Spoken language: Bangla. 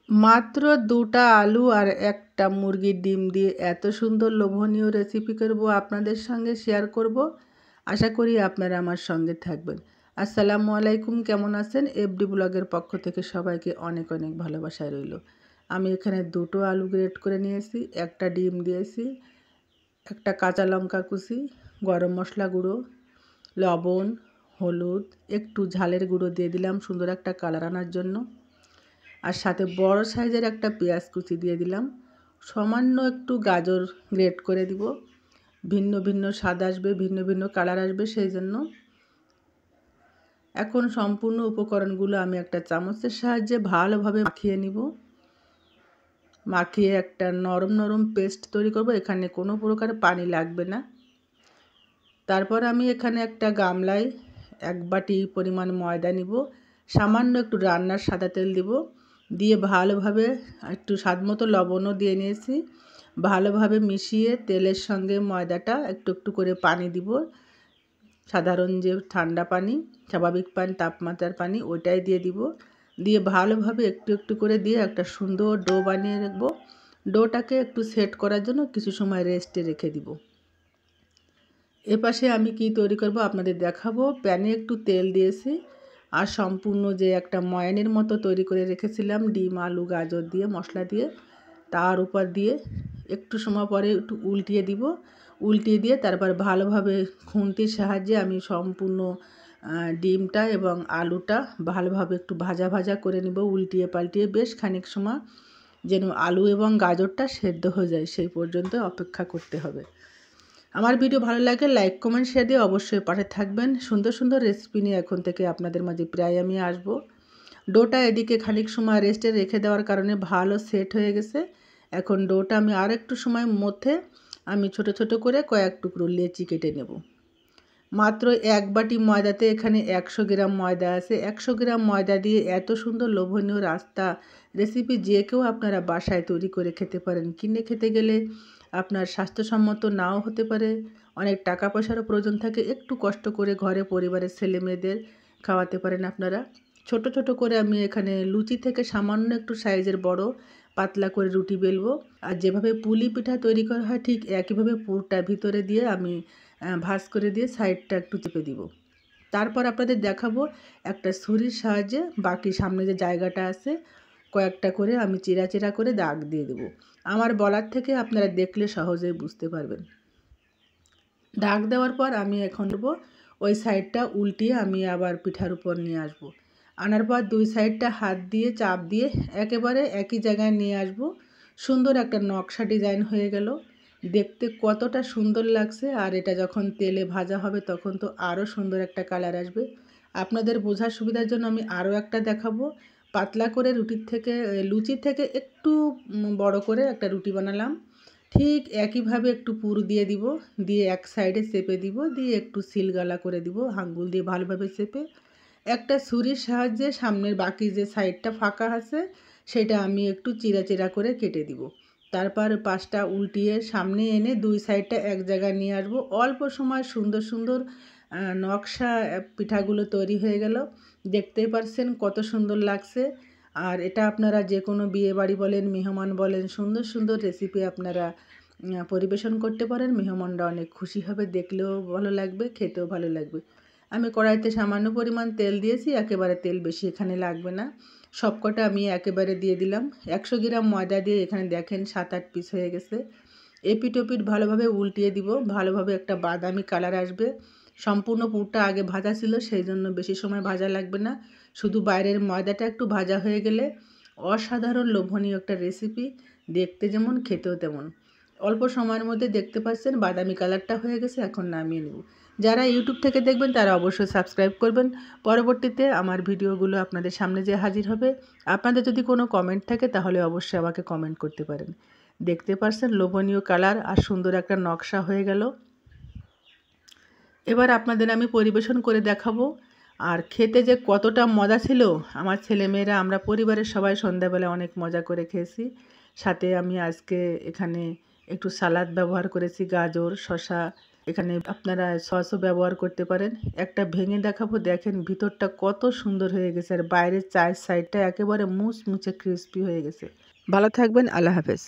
মাত্র ২টা আলু আর ১টা মুরগির ডিম দিয়ে এত সুন্দর লোভনীয় রেসিপি করব, আপনাদের সঙ্গে শেয়ার করব। আশা করি আপনারা আমার সঙ্গে থাকবেন। আসসালামু আলাইকুম, কেমন আছেন? এফডি ব্লগের পক্ষ থেকে সবাইকে অনেক অনেক ভালোবাসা রইল। আমি এখানে 2টো আলু গ্রেট করে নিয়েছি, 1টা ডিম দিয়েছি, 1টা কাঁচা লঙ্কা কুচি, গরম মশলা গুঁড়ো, লবণ, হলুদ, একটু ঝালের গুঁড়ো দিয়ে দিলাম সুন্দর একটা কালার আনার জন্য। আর সাথে বড় সাইজের একটা পেঁয়াজ কুচি দিয়ে দিলাম। সামান্য একটু গাজর গ্রেট করে দিব, ভিন্ন ভিন্ন স্বাদ আসবে, ভিন্ন ভিন্ন কালার আসবে সেই জন্য। এখন সম্পূর্ণ উপকরণগুলো আমি একটা চামচের সাহায্যে ভালোভাবে মাখিয়ে নিব। মাখিয়ে একটা নরম নরম পেস্ট তৈরি করব। এখানে কোনো প্রকার পানি লাগবে না। তারপর আমি এখানে একটা গামলায় 1 বাটি পরিমাণ ময়দা নিব, সামান্য একটু রান্নার সাদা তেল দিব, দিয়ে ভালোভাবে একটু স্বাদমতো লবণও দিয়ে নিয়েছি। ভালোভাবে মিশিয়ে তেলের সঙ্গে ময়দাটা একটু একটু করে পানি দিব, সাধারণ যে ঠান্ডা পানি, স্বাভাবিক পানি, তাপমাত্রার পানি, ওইটাই দিয়ে দিব। দিয়ে ভালোভাবে একটু একটু করে দিয়ে একটা সুন্দর ডো বানিয়ে রাখবো। ডোটাকে একটু সেট করার জন্য কিছু সময় রেস্টে রেখে দিব। এপাশে আমি কি তৈরি করব আপনাদের দেখাবো। প্যানে একটু তেল দিয়েছি আর সম্পূর্ণ যে একটা ময়ানের মতো তৈরি করে রেখেছিলাম ডিম, আলু, গাজর দিয়ে মশলা দিয়ে, তার উপর দিয়ে একটু সময় পরে একটু উল্টিয়ে দিব। উল্টিয়ে দিয়ে তারপর ভালোভাবে খুন্তির সাহায্যে আমি সম্পূর্ণ ডিমটা এবং আলুটা ভালোভাবে একটু ভাজা ভাজা করে নিব, উল্টিয়ে পাল্টিয়ে বেশ খানিক সময়, যেন আলু এবং গাজরটা সেদ্ধ হয়ে যায় সেই পর্যন্ত অপেক্ষা করতে হবে। আমার ভিডিও ভালো লাগে লাইক, কমেন্ট, শেয়ার দিয়ে অবশ্যই পাশে থাকবেন। সুন্দর সুন্দর রেসিপি নিয়ে এখন থেকে আপনাদের মাঝে প্রায় আমি আসব। ডোটা এদিকে খানিক সময় রেস্টে রেখে দেওয়ার কারণে ভালো সেট হয়ে গেছে। এখন ডোটা আমি আর একটু সময় মধ্যে আমি ছোট ছোট করে কয়েক টুকরো লেচি কেটে নেব। মাত্র 1 বাটি ময়দাতে এখানে 100 গ্রাম ময়দা আছে। 100 গ্রাম ময়দা দিয়ে এত সুন্দর লোভনীয় রাস্তা রেসিপি যে কেউ আপনারা বাসায় তৈরি করে খেতে পারেন। কিনে খেতে গেলে আপনার স্বাস্থ্যসম্মত নাও হতে পারে, অনেক টাকা পয়সারও প্রয়োজন থাকে। একটু কষ্ট করে ঘরে পরিবারের ছেলে মেয়েদের খাওয়াতে পারেন আপনারা। ছোট ছোট করে আমি এখানে লুচি থেকে সামান্য একটু সাইজের বড় পাতলা করে রুটি বেলবো। আর যেভাবে পুলি পিঠা তৈরি করা হয় ঠিক একইভাবে পুরটা ভিতরে দিয়ে আমি ভাঁজ করে দিয়ে সাইডটা একটু চেপে দিব। তারপর আপনাদের দেখাবো একটা ছুরির সাহায্যে বাকি সামনে যে জায়গাটা আছে কয়েকটা করে আমি চিরা চিরা করে দাগ দিয়ে দেবো। আমার বলার থেকে আপনারা দেখলে সহজেই বুঝতে পারবেন। দাগ দেওয়ার পর আমি এখন দেবো ওই সাইডটা উল্টিয়ে আমি আবার পিঠার উপর নিয়ে আসবো। আনার পর 2 সাইডটা হাত দিয়ে চাপ দিয়ে একেবারে একই জায়গায় নিয়ে আসবো। সুন্দর একটা নকশা ডিজাইন হয়ে গেল। দেখতে কতটা সুন্দর লাগছে, আর এটা যখন তেলে ভাজা হবে তখন তো আরও সুন্দর একটা কালার আসবে। আপনাদের বোঝার সুবিধার জন্য আমি আরও একটা দেখাবো। পাতলা করে লুচির থেকে একটু বড় করে একটা রুটি বানালাম। ঠিক একইভাবে একটু পুর দিয়ে দিব, দিয়ে এক সাইডে চেপে দিব, দিয়ে একটু সিলগালা করে দিব আঙ্গুল দিয়ে ভালোভাবে চেপে। একটা ছুরির সাহায্যে সামনের বাকি যে সাইডটা ফাঁকা আছে সেটা আমি একটু চিরা চিরা করে কেটে দিব। তারপর পাশটা উল্টিয়ে সামনে এনে 2 সাইডটা এক জায়গায় নিয়ে আসবো। অল্প সময় সুন্দর সুন্দর নকশা পিঠাগুলো তৈরি হয়ে গেল। দেখতেই পারছেন কত সুন্দর লাগছে। আর এটা আপনারা যে কোনো বিয়েবাড়ি বলেন, মেহমান বলেন, সুন্দর সুন্দর রেসিপি আপনারা পরিবেশন করতে পারেন। মেহমানরা অনেক খুশি হবে, দেখলেও ভালো লাগবে, খেতেও ভালো লাগবে। আমি কড়াইতে সামান্য পরিমাণ তেল দিয়েছি, একেবারে তেল বেশি এখানে লাগবে না। সবকটা আমি একেবারে দিয়ে দিলাম। 100 গ্রাম ময়দা দিয়ে এখানে দেখেন 7-8 পিস হয়ে গেছে। এপিট ওপিট ভালোভাবে উল্টিয়ে দিব, ভালোভাবে একটা বাদামি কালার আসবে। সম্পূর্ণ পুরটা আগে ভাজা ছিল সেই জন্য বেশি সময় ভাজা লাগবে না। শুধু বাইরের ময়দাটা একটু ভাজা হয়ে গেলে অসাধারণ লোভনীয় একটা রেসিপি, দেখতে যেমন খেতেও তেমন। অল্প সময়ের মধ্যে দেখতে পাচ্ছেন বাদামি কালারটা হয়ে গেছে, এখন নামিয়ে নেব। যারা ইউটিউব থেকে দেখবেন তারা অবশ্যই সাবস্ক্রাইব করবেন। পরবর্তীতে আমার ভিডিওগুলো আপনাদের সামনে যে হাজির হবে। আপনাদের যদি কোনো কমেন্ট থাকে তাহলে অবশ্যই আমাকে কমেন্ট করতে পারেন। দেখতে পাচ্ছেন লোভনীয় কালার আর সুন্দর একটা নকশা হয়ে গেল। এবার আপনাদের আমি পরিবেশন করে দেখাবো। আর খেতে যে কতটা মজা ছিল, আমার ছেলেমেয়েরা আমরা পরিবারের সবাই সন্ধ্যাবেলা অনেক মজা করে খেয়েছি। সাথে আমি আজকে এখানে একটু সালাদ ব্যবহার করেছি, গাজর, শসা, এখানে আপনারা সসও ব্যবহার করতে পারেন। একটা ভেঙে দেখাবো, দেখেন ভিতরটা কত সুন্দর হয়ে গেছে আর বাইরের চার সাইডটা একেবারে মুচমুচে ক্রিস্পি হয়ে গেছে। ভালো থাকবেন, আল্লাহ হাফেজ।